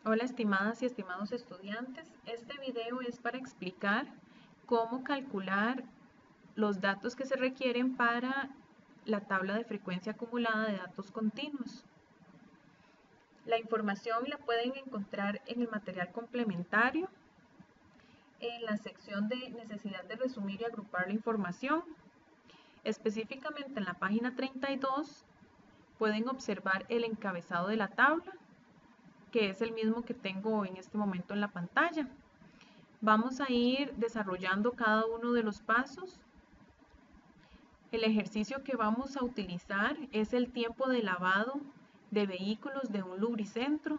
Hola estimadas y estimados estudiantes, este video es para explicar cómo calcular los datos que se requieren para la tabla de frecuencia acumulada de datos continuos. La información la pueden encontrar en el material complementario, en la sección de necesidad de resumir y agrupar la información. Específicamente en la página 32 pueden observar el encabezado de la tabla, que es el mismo que tengo en este momento en la pantalla. Vamos a ir desarrollando cada uno de los pasos. El ejercicio que vamos a utilizar es el tiempo de lavado de vehículos de un lubricentro.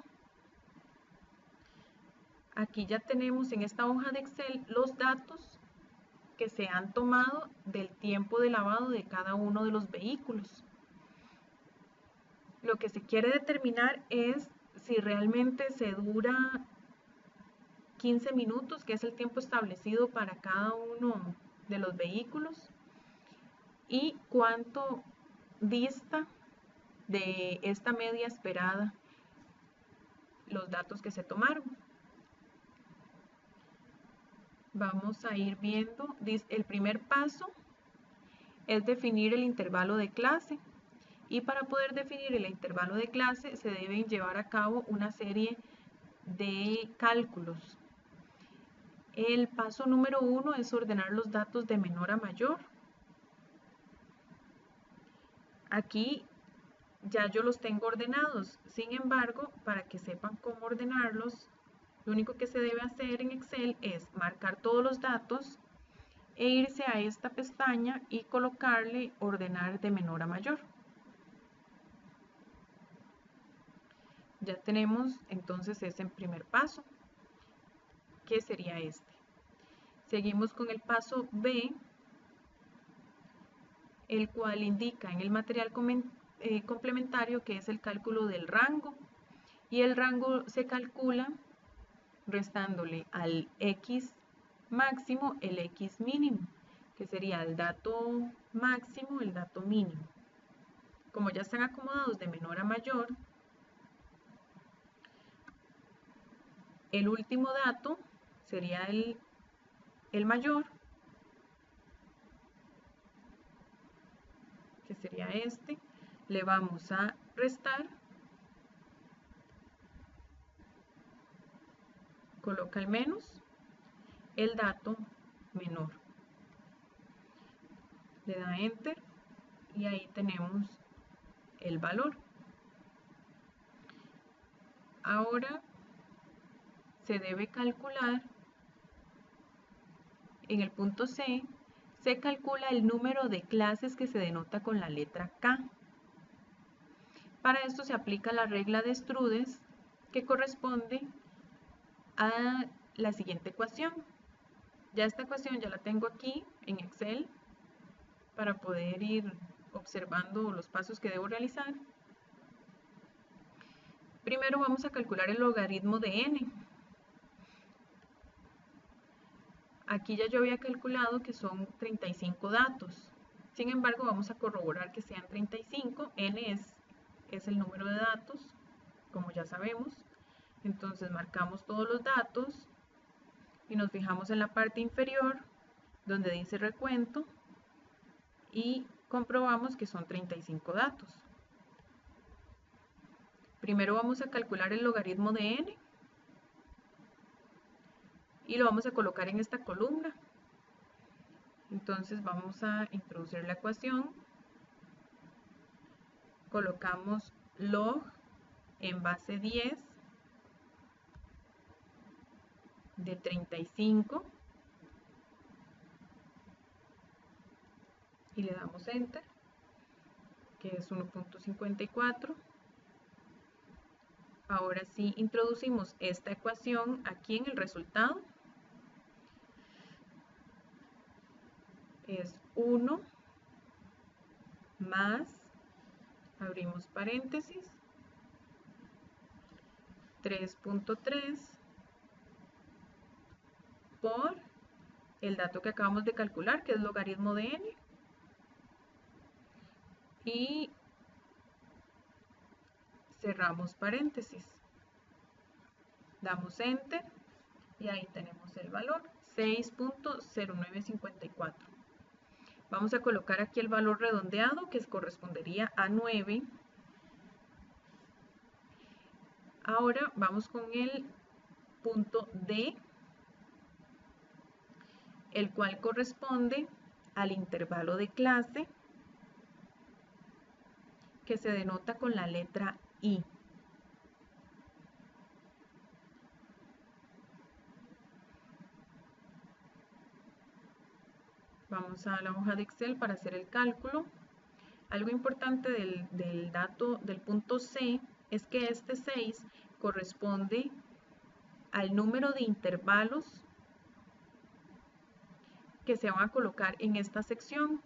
Aquí ya tenemos en esta hoja de Excel los datos que se han tomado del tiempo de lavado de cada uno de los vehículos. Lo que se quiere determinar es si realmente se dura 15 minutos, que es el tiempo establecido para cada uno de los vehículos, y cuánto dista de esta media esperada los datos que se tomaron. Vamos a ir viendo, el primer paso es definir el intervalo de clase, y para poder definir el intervalo de clase se deben llevar a cabo una serie de cálculos. El paso número 1 es ordenar los datos de menor a mayor. Aquí ya yo los tengo ordenados, sin embargo, para que sepan cómo ordenarlos, lo único que se debe hacer en Excel es marcar todos los datos e irse a esta pestaña y colocarle ordenar de menor a mayor. Ya tenemos entonces ese primer paso, que sería este. Seguimos con el paso B, el cual indica en el material complementario que es el cálculo del rango, y el rango se calcula restándole al X máximo el X mínimo, que sería el dato máximo, el dato mínimo. Como ya están acomodados de menor a mayor, el último dato sería el mayor, que sería este. Le vamos a restar, coloca el menos, el dato menor, le da enter y ahí tenemos el valor. Ahora se debe calcular, en el punto C, se calcula el número de clases que se denota con la letra K. Para esto se aplica la regla de Strudes, que corresponde a la siguiente ecuación. Ya esta ecuación ya la tengo aquí en Excel para poder ir observando los pasos que debo realizar. Primero vamos a calcular el logaritmo de n. Aquí ya yo había calculado que son 35 datos. Sin embargo, vamos a corroborar que sean 35. N es el número de datos, como ya sabemos. Entonces marcamos todos los datos y nos fijamos en la parte inferior donde dice recuento y comprobamos que son 35 datos. Primero vamos a calcular el logaritmo de n y lo vamos a colocar en esta columna. Entonces vamos a introducir la ecuación, colocamos log en base 10 de 35 y le damos enter, que es 1.54. Ahora sí introducimos esta ecuación aquí en el resultado. Es 1 más, abrimos paréntesis, 3.3 por el dato que acabamos de calcular, que es logaritmo de n, y cerramos paréntesis. Damos Enter y ahí tenemos el valor, 6.0954. Vamos a colocar aquí el valor redondeado que correspondería a 9. Ahora vamos con el punto D, el cual corresponde al intervalo de clase que se denota con la letra I. Vamos a la hoja de Excel para hacer el cálculo. Algo importante del dato del punto C es que este 6 corresponde al número de intervalos que se van a colocar en esta sección.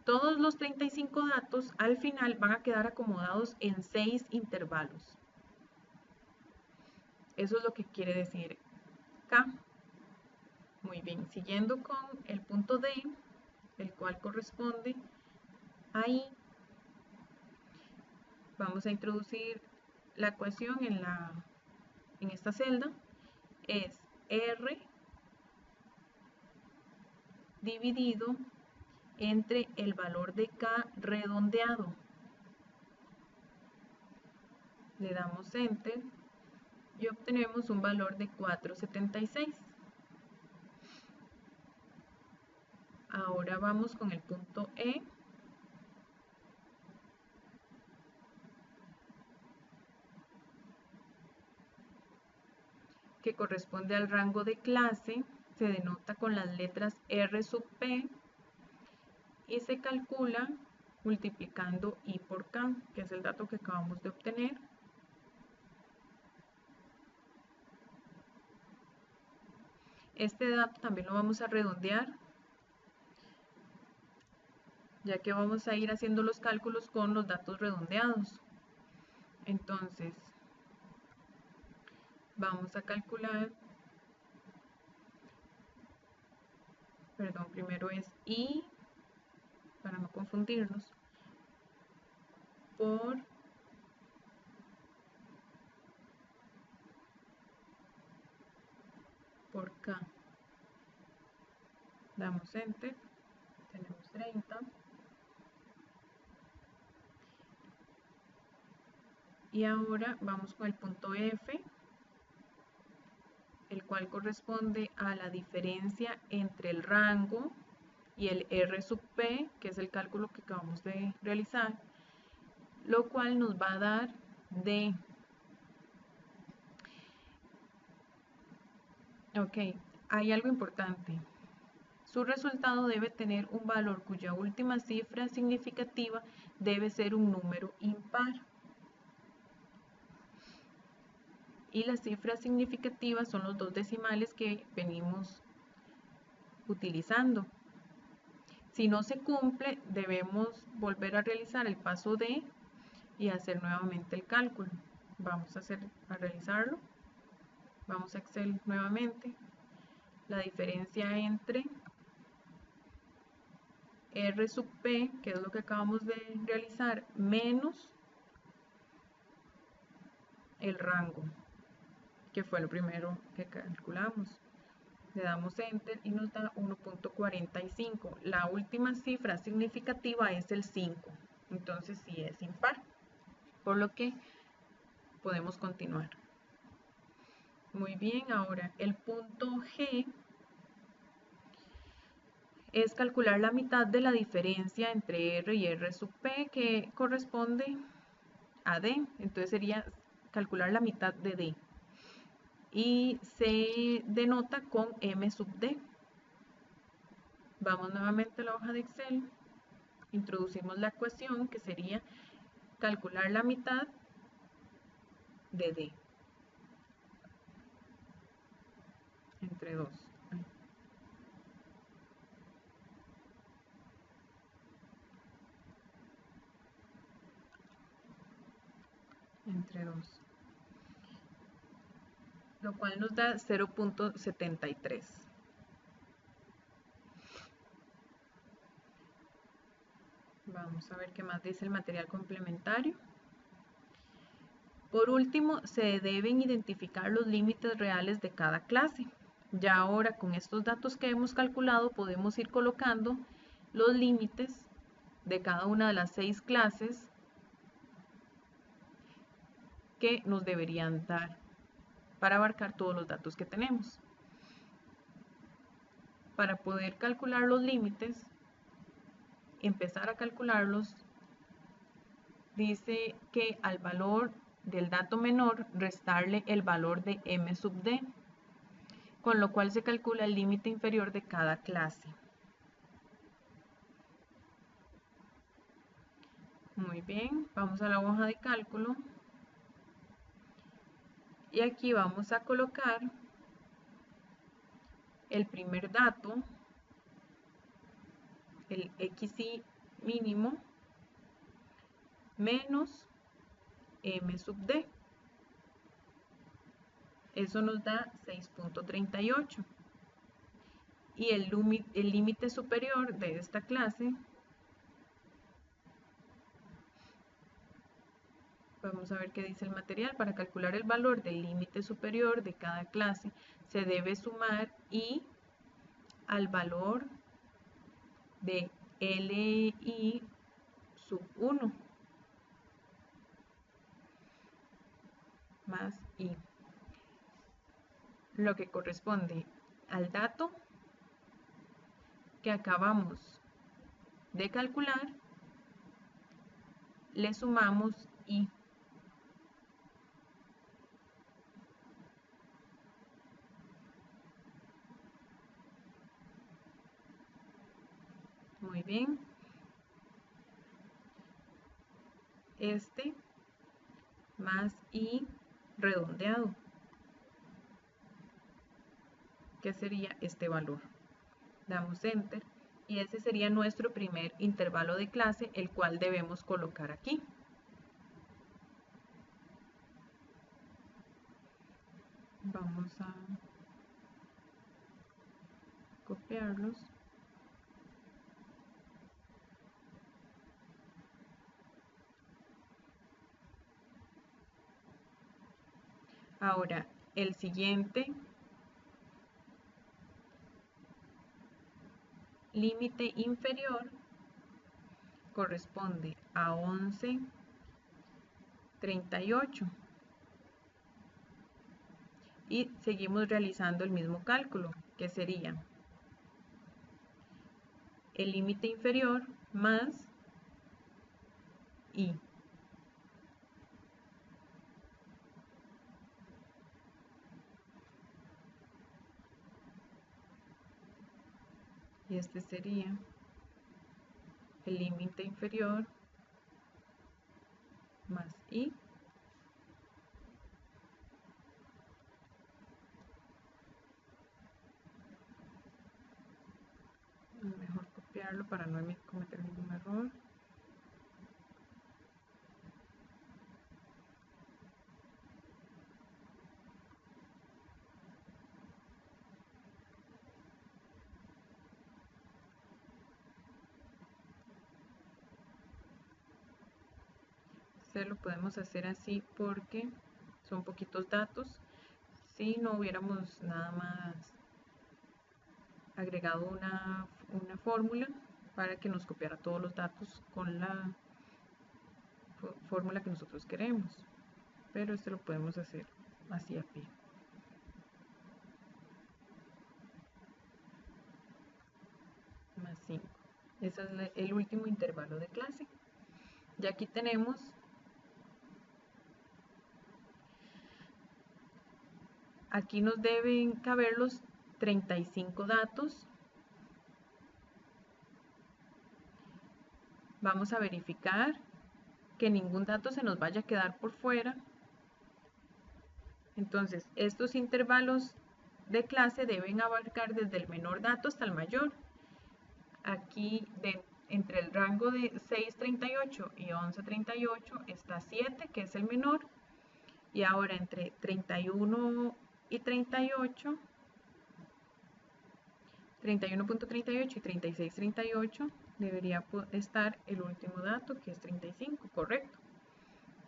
Todos los 35 datos al final van a quedar acomodados en 6 intervalos. Eso es lo que quiere decir K. Muy bien, siguiendo con el punto D, el cual corresponde ahí, vamos a introducir la ecuación en esta celda. Es R dividido entre el valor de K redondeado. Le damos Enter y obtenemos un valor de 4.76. Ahora vamos con el punto E. Que corresponde al rango de clase, se denota con las letras R sub P y se calcula multiplicando I por K, que es el dato que acabamos de obtener. Este dato también lo vamos a redondear, ya que vamos a ir haciendo los cálculos con los datos redondeados. Entonces, vamos a calcular, perdón, primero es I, para no confundirnos, por K. Damos Enter, tenemos 30. Y ahora vamos con el punto F, el cual corresponde a la diferencia entre el rango y el R sub P, que es el cálculo que acabamos de realizar, lo cual nos va a dar D. Ok, hay algo importante. Su resultado debe tener un valor cuya última cifra significativa debe ser un número impar. Y las cifras significativas son los dos decimales que venimos utilizando. Si no se cumple, debemos volver a realizar el paso D y hacer nuevamente el cálculo. Vamos a realizarlo. Vamos a Excel nuevamente. La diferencia entre R sub P, que es lo que acabamos de realizar, menos el rango, que fue lo primero que calculamos. Le damos Enter y nos da 1.45. La última cifra significativa es el 5. Entonces sí es impar. Por lo que podemos continuar. Muy bien, ahora el punto G es calcular la mitad de la diferencia entre R y R sub P, que corresponde a D. Entonces sería calcular la mitad de D. Y se denota con M sub D. Vamos nuevamente a la hoja de Excel. Introducimos la ecuación que sería calcular la mitad de D entre 2. Entre 2. Lo cual nos da 0.73. Vamos a ver qué más dice el material complementario. Por último, se deben identificar los límites reales de cada clase. Ya ahora con estos datos que hemos calculado podemos ir colocando los límites de cada una de las 6 clases que nos deberían dar para abarcar todos los datos que tenemos. Para poder calcular los límites, empezar a calcularlos, dice que al valor del dato menor restarle el valor de m sub d, con lo cual se calcula el límite inferior de cada clase. Muy bien, vamos a la hoja de cálculo y aquí vamos a colocar el primer dato, el xi mínimo menos m sub d. Eso nos da 6.38. Y el límite superior de esta clase, vamos a ver qué dice el material. Para calcular el valor del límite superior de cada clase, se debe sumar i al valor de li sub 1 más i, lo que corresponde al dato que acabamos de calcular, le sumamos i. Muy bien. Este más i redondeado, que sería este valor. Damos enter y ese sería nuestro primer intervalo de clase, el cual debemos colocar aquí. Vamos a copiarlos. Ahora, el siguiente límite inferior corresponde a 11.38 y seguimos realizando el mismo cálculo, que sería el límite inferior más i. Y este sería el límite inferior más i. Mejor copiarlo para no cometer ningún error. Lo podemos hacer así porque son poquitos datos. Si no hubiéramos nada más agregado una fórmula para que nos copiara todos los datos con la fórmula que nosotros queremos, pero este lo podemos hacer así a pie. Más 5. Ese es el último intervalo de clase. Ya aquí tenemos aquí nos deben caber los 35 datos. Vamos a verificar que ningún dato se nos vaya a quedar por fuera. Entonces, estos intervalos de clase deben abarcar desde el menor dato hasta el mayor. Aquí, entre el rango de 6.38 y 11.38 está 7, que es el menor. Y ahora entre 31 y 38, 31.38 y 36.38, debería estar el último dato, que es 35, correcto.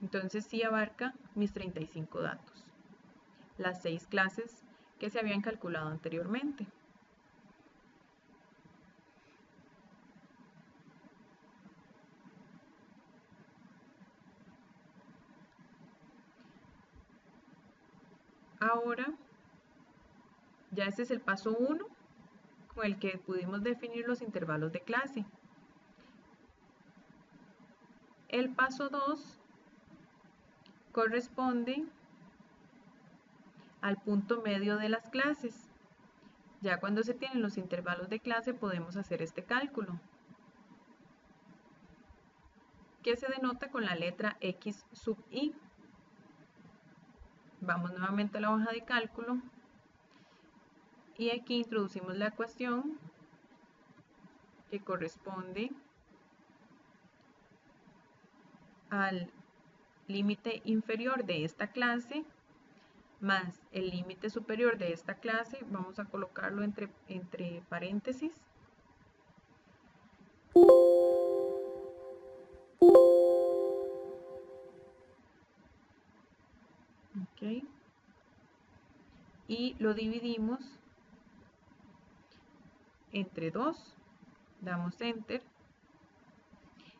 Entonces sí abarca mis 35 datos, las 6 clases que se habían calculado anteriormente. Ahora, ya este es el paso 1 con el que pudimos definir los intervalos de clase. El paso 2 corresponde al punto medio de las clases. Ya cuando se tienen los intervalos de clase podemos hacer este cálculo, que se denota con la letra X sub I. Vamos nuevamente a la hoja de cálculo y aquí introducimos la ecuación que corresponde al límite inferior de esta clase más el límite superior de esta clase. Vamos a colocarlo entre paréntesis. Okay. Y lo dividimos entre 2, damos enter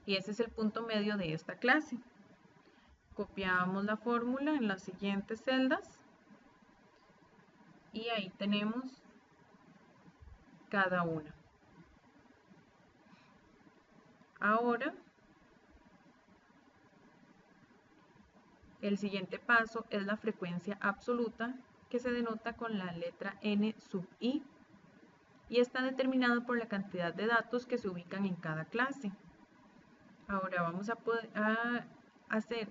y ese es el punto medio de esta clase. Copiamos la fórmula en las siguientes celdas y ahí tenemos cada una. Ahora, el siguiente paso es la frecuencia absoluta, que se denota con la letra N sub I y está determinada por la cantidad de datos que se ubican en cada clase. Ahora vamos a hacer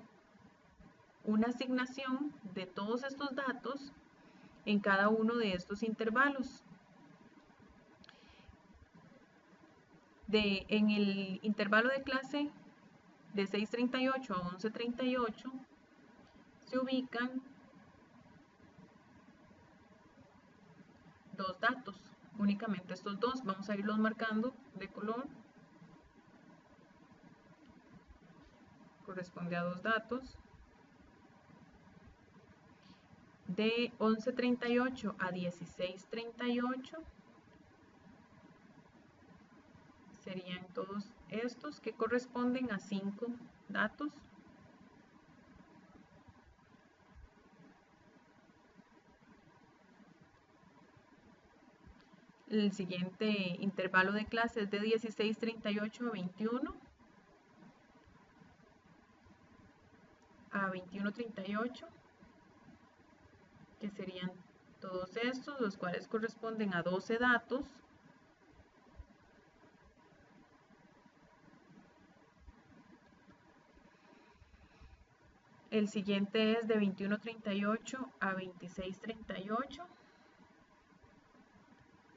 una asignación de todos estos datos en cada uno de estos intervalos. En el intervalo de clase de 6:38 a 11:38 se ubican 2 datos, únicamente estos 2. Vamos a irlos marcando de color. Corresponde a 2 datos. De 11:38 a 16:38 serían todos estos que corresponden a 5 datos. El siguiente intervalo de clase es de 16:38 a 21. A 21:38, que serían todos estos, los cuales corresponden a 12 datos. El siguiente es de 21:38 a 26:38.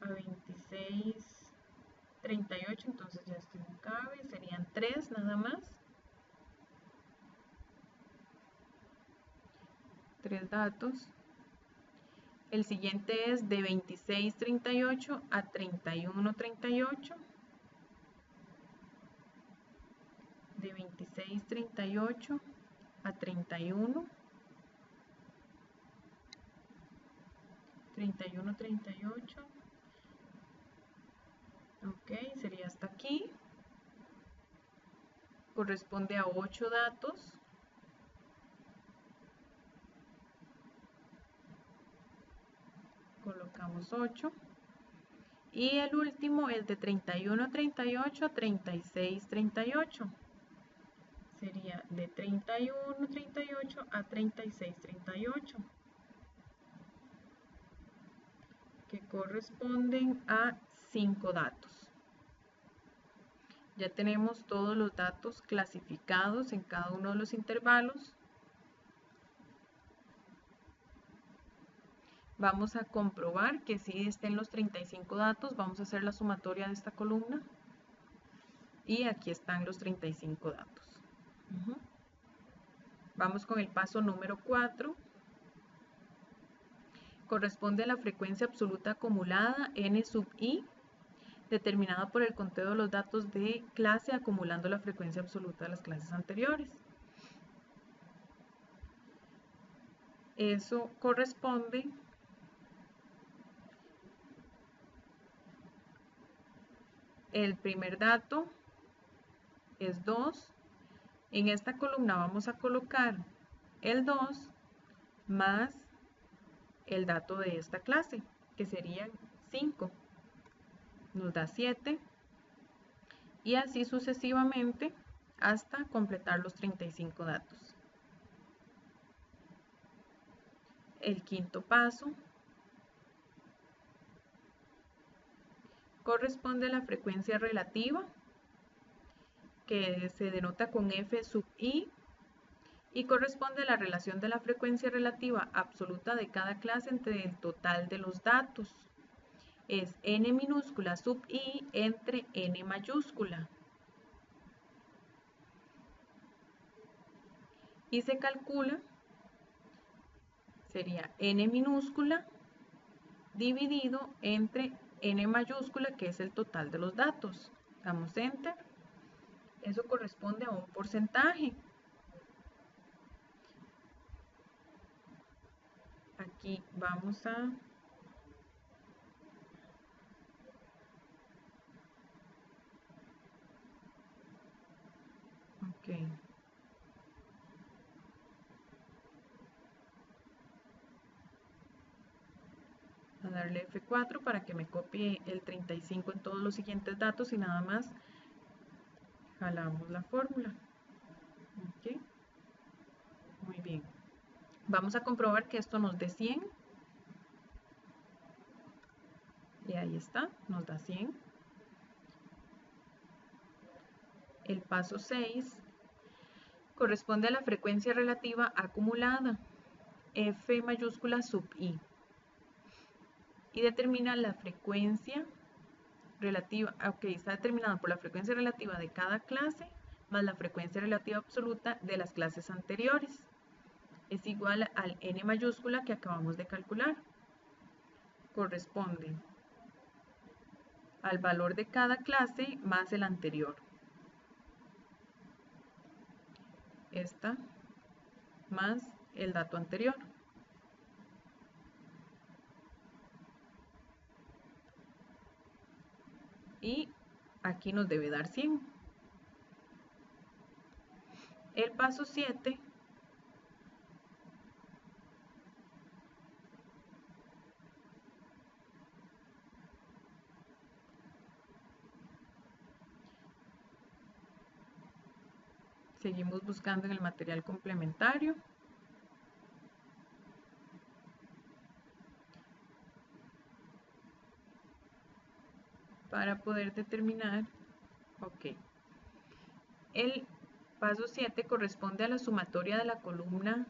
A 26:38, entonces ya esto no cabe, serían 3 nada más. 3 datos. El siguiente es de 26:38 a 31:38. De 26:38 a 31. 31:38. Ok, sería hasta aquí. Corresponde a 8 datos. Colocamos 8. Y el último es de 31:38 a 36:38. Sería de 31:38 a 36:38. Que corresponden a 5 datos. Ya tenemos todos los datos clasificados en cada uno de los intervalos. Vamos a comprobar que sí estén los 35 datos. Vamos a hacer la sumatoria de esta columna. Y aquí están los 35 datos. Vamos con el paso número 4. Corresponde a la frecuencia absoluta acumulada N sub I, determinada por el conteo de los datos de clase acumulando la frecuencia absoluta de las clases anteriores. Eso corresponde el primer dato es 2. En esta columna vamos a colocar el 2 más el dato de esta clase, que serían 5. Nos da 7. Y así sucesivamente hasta completar los 35 datos. El quinto paso corresponde a la frecuencia relativa, que se denota con F sub i, y corresponde a la relación de la frecuencia relativa absoluta de cada clase entre el total de los datos. Es n minúscula sub i entre n mayúscula. Y se calcula, sería n minúscula dividido entre n mayúscula, que es el total de los datos. Damos enter. Eso corresponde a un porcentaje. Aquí vamos a darle F4 para que me copie el 35 en todos los siguientes datos y nada más jalamos la fórmula. Okay. Muy bien. Vamos a comprobar que esto nos dé 100. Y ahí está, nos da 100. El paso 6 corresponde a la frecuencia relativa acumulada, F mayúscula sub i. Y determina la frecuencia relativa, está determinada por la frecuencia relativa de cada clase más la frecuencia relativa absoluta de las clases anteriores. Es igual al n mayúscula que acabamos de calcular. Corresponde al valor de cada clase más el anterior. Esta más el dato anterior. Y aquí nos debe dar 100. El paso 7 seguimos buscando en el material complementario. Para poder determinar, el paso 7 corresponde a la sumatoria de la columna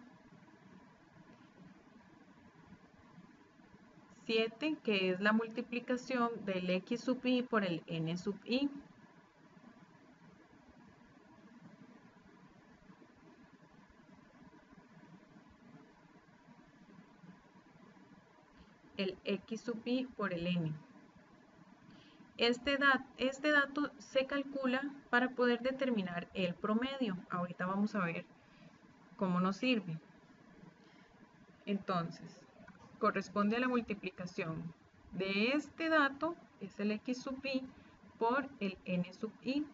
7, que es la multiplicación del x sub i por el n sub i. El x sub i por el n. Este dato se calcula para poder determinar el promedio. Ahorita vamos a ver cómo nos sirve. Entonces, corresponde a la multiplicación de este dato, es el x sub i, por el n sub i,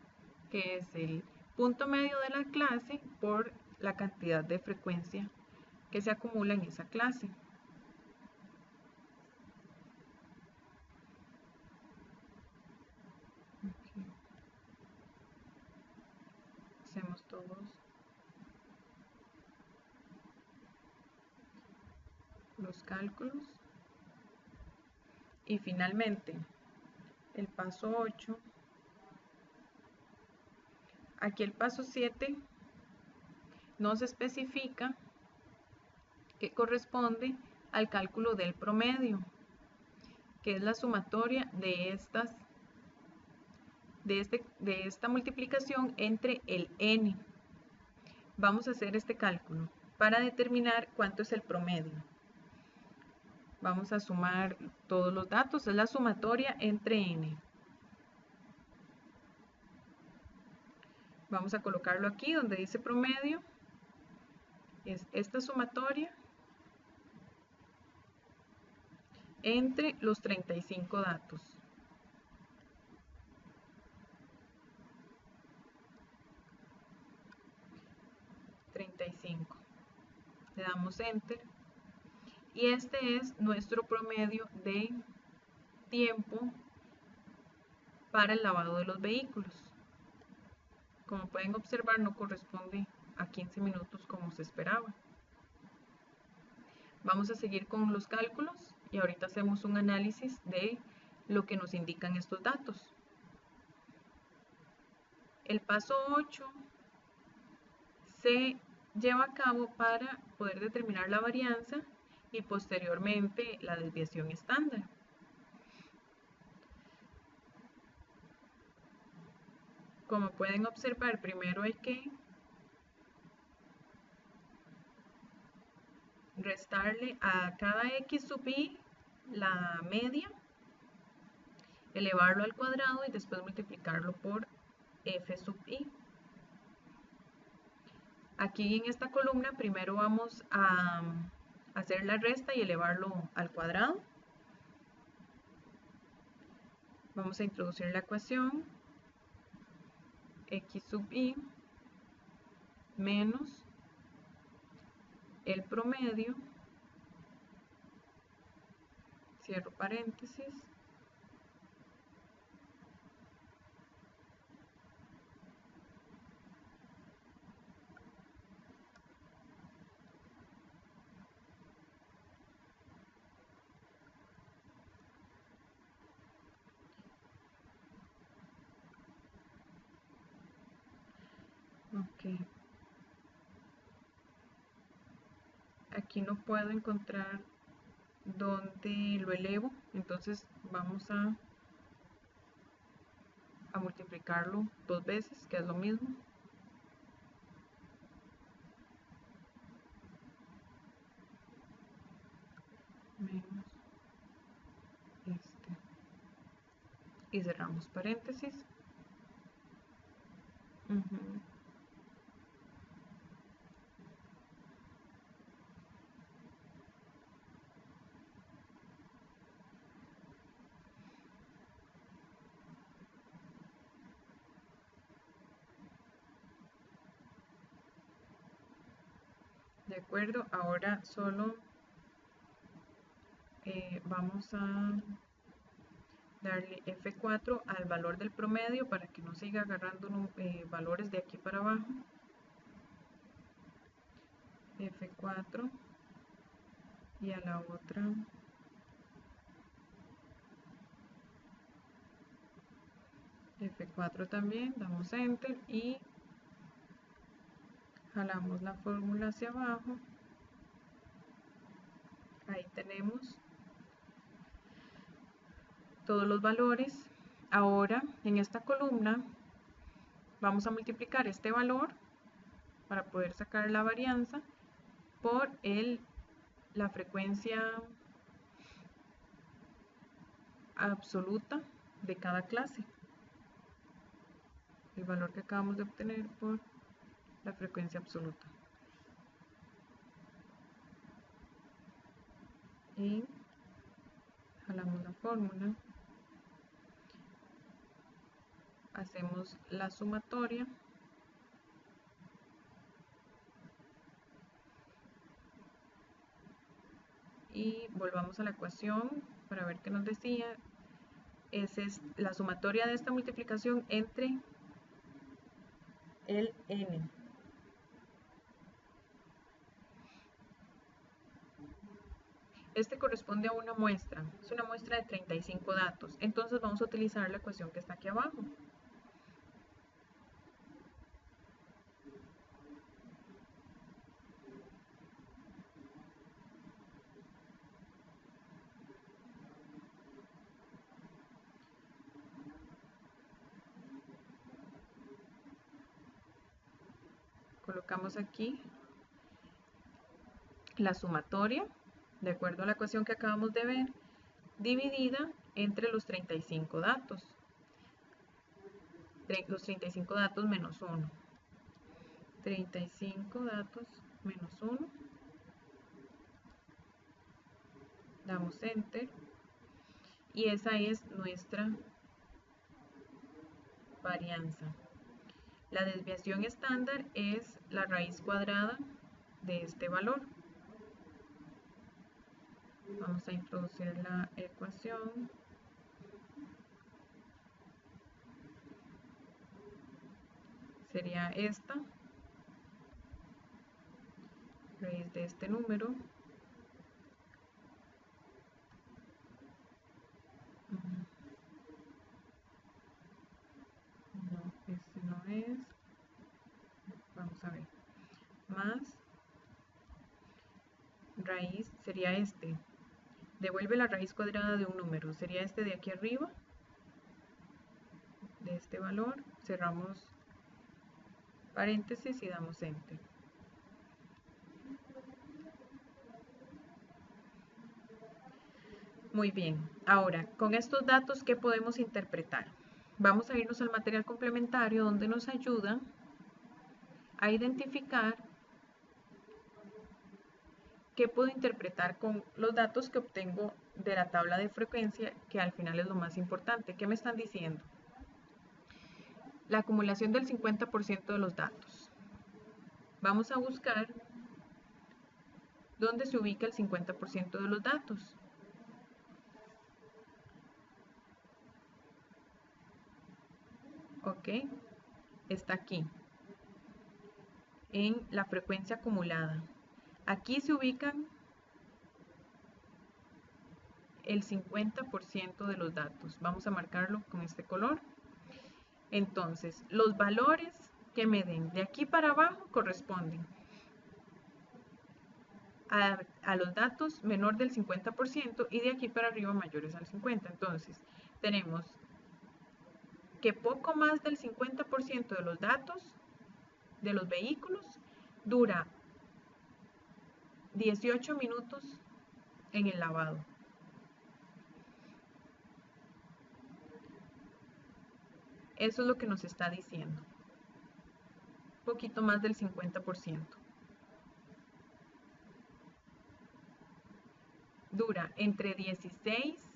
que es el punto medio de la clase por la cantidad de frecuencia que se acumula en esa clase. Hacemos todos los cálculos. Y finalmente, el paso 8. Aquí el paso 7 nos especifica que corresponde al cálculo del promedio, que es la sumatoria de esta multiplicación entre el n. Vamos a hacer este cálculo para determinar cuánto es el promedio. Vamos a sumar todos los datos, es la sumatoria entre n. Vamos a colocarlo aquí donde dice promedio. Es esta sumatoria entre los 35 datos. 35. Le damos Enter. Y este es nuestro promedio de tiempo para el lavado de los vehículos. Como pueden observar, no corresponde a 15 minutos como se esperaba. Vamos a seguir con los cálculos y ahorita hacemos un análisis de lo que nos indican estos datos. El paso 8 se lleva a cabo para poder determinar la varianza y posteriormente la desviación estándar. Como pueden observar, primero hay que restarle a cada x sub i la media, elevarlo al cuadrado y después multiplicarlo por f sub i. Aquí en esta columna primero vamos a hacer la resta y elevarlo al cuadrado. Vamos a introducir la ecuación x sub i menos el promedio, cierro paréntesis, ok. Aquí no puedo encontrar dónde lo elevo, entonces vamos a multiplicarlo dos veces, que es lo mismo. Menos este. Y cerramos paréntesis. De acuerdo, ahora solo vamos a darle F4 al valor del promedio para que no siga agarrando valores de aquí para abajo. F4 y a la otra F4 también, damos Enter y jalamos la fórmula hacia abajo. Ahí tenemos todos los valores. Ahora en esta columna vamos a multiplicar este valor para poder sacar la varianza por la frecuencia absoluta de cada clase. El valor que acabamos de obtener por la frecuencia absoluta. Y jalamos la fórmula. Hacemos la sumatoria. Y volvamos a la ecuación para ver qué nos decía. Esa es la sumatoria de esta multiplicación entre el n. Este corresponde a una muestra, es una muestra de 35 datos, entonces vamos a utilizar la ecuación que está aquí abajo. Colocamos aquí la sumatoria, de acuerdo a la ecuación que acabamos de ver, dividida entre los 35 datos. Los 35 datos menos 1. 35 datos menos 1. Damos Enter. y esa es nuestra varianza. La desviación estándar es la raíz cuadrada de este valor. Vamos a introducir la ecuación. Sería esta, raíz de este número. No, este no es. Vamos a ver. Más raíz sería este. Devuelve la raíz cuadrada de un número. Sería este de aquí arriba, de este valor. Cerramos paréntesis y damos enter. Muy bien. Ahora, con estos datos, ¿qué podemos interpretar? Vamos a irnos al material complementario donde nos ayuda a identificar qué puedo interpretar con los datos que obtengo de la tabla de frecuencia, que al final es lo más importante. ¿Qué me están diciendo? La acumulación del 50% de los datos. Vamos a buscar dónde se ubica el 50% de los datos. Ok, está aquí, en la frecuencia acumulada. Aquí se ubican el 50% de los datos. Vamos a marcarlo con este color. Entonces, los valores que me den de aquí para abajo corresponden a los datos menor del 50% y de aquí para arriba mayores al 50%. Entonces, tenemos que poco más del 50% de los datos de los vehículos dura 18 minutos en el lavado. Eso es lo que nos está diciendo. Un poquito más del 50%. Dura entre 16,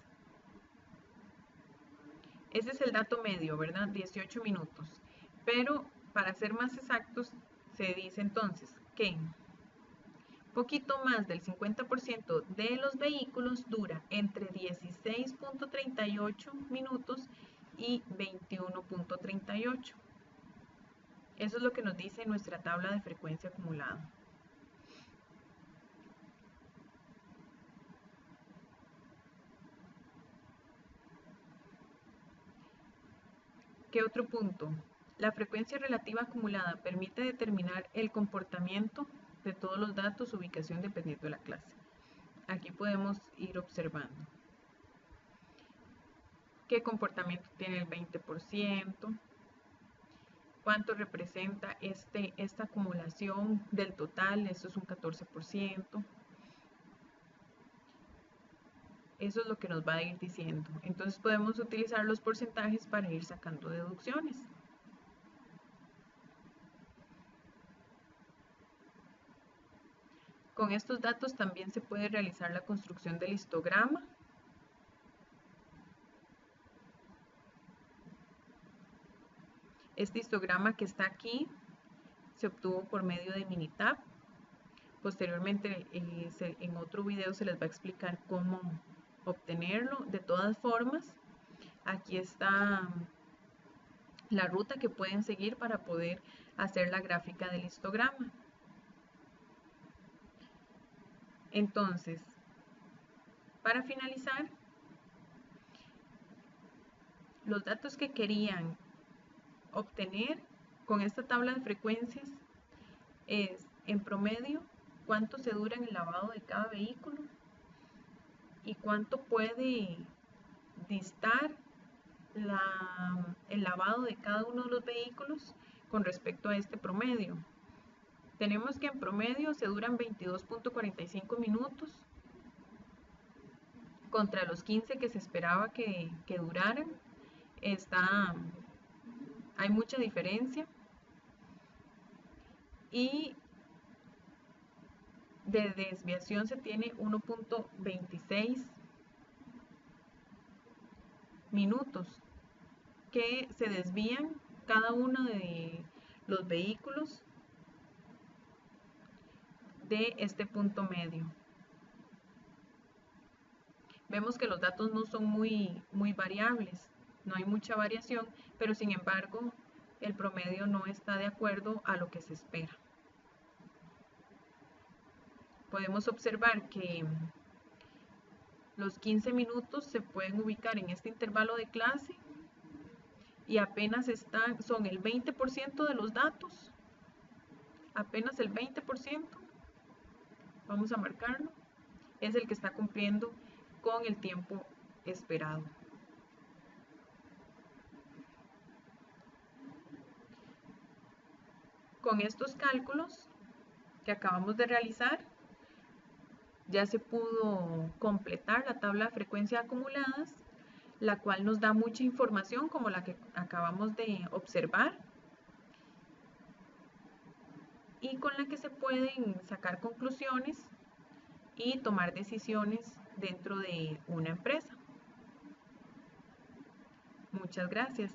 ese es el dato medio, ¿verdad? 18 minutos. Pero para ser más exactos, se dice entonces que poquito más del 50% de los vehículos dura entre 16.38 minutos y 21.38. Eso es lo que nos dice nuestra tabla de frecuencia acumulada. ¿Qué otro punto? La frecuencia relativa acumulada permite determinar el comportamiento de todos los datos, ubicación dependiendo de la clase. Aquí podemos ir observando qué comportamiento tiene el 20%, cuánto representa esta acumulación del total, esto es un 14%. Eso es lo que nos va a ir diciendo. Entonces podemos utilizar los porcentajes para ir sacando deducciones. Con estos datos también se puede realizar la construcción del histograma. Este histograma que está aquí se obtuvo por medio de Minitab. Posteriormente en otro video se les va a explicar cómo obtenerlo. De todas formas, aquí está la ruta que pueden seguir para poder hacer la gráfica del histograma. Entonces, para finalizar, los datos que querían obtener con esta tabla de frecuencias es, en promedio, cuánto se dura en el lavado de cada vehículo y cuánto puede distar el lavado de cada uno de los vehículos con respecto a este promedio. Tenemos que en promedio se duran 22.45 minutos contra los 15 que se esperaba que duraran. Hay mucha diferencia y de desviación se tiene 1.26 minutos que se desvían cada uno de los vehículos de este punto medio. Vemos que los datos no son muy variables, no hay mucha variación, pero sin embargo el promedio no está de acuerdo a lo que se espera. Podemos observar que los 15 minutos se pueden ubicar en este intervalo de clase y apenas son el 20% de los datos, apenas el 20%, vamos a marcarlo, es el que está cumpliendo con el tiempo esperado. Con estos cálculos que acabamos de realizar, ya se pudo completar la tabla de frecuencia acumuladas, la cual nos da mucha información como la que acabamos de observar y con la que se pueden sacar conclusiones y tomar decisiones dentro de una empresa. Muchas gracias.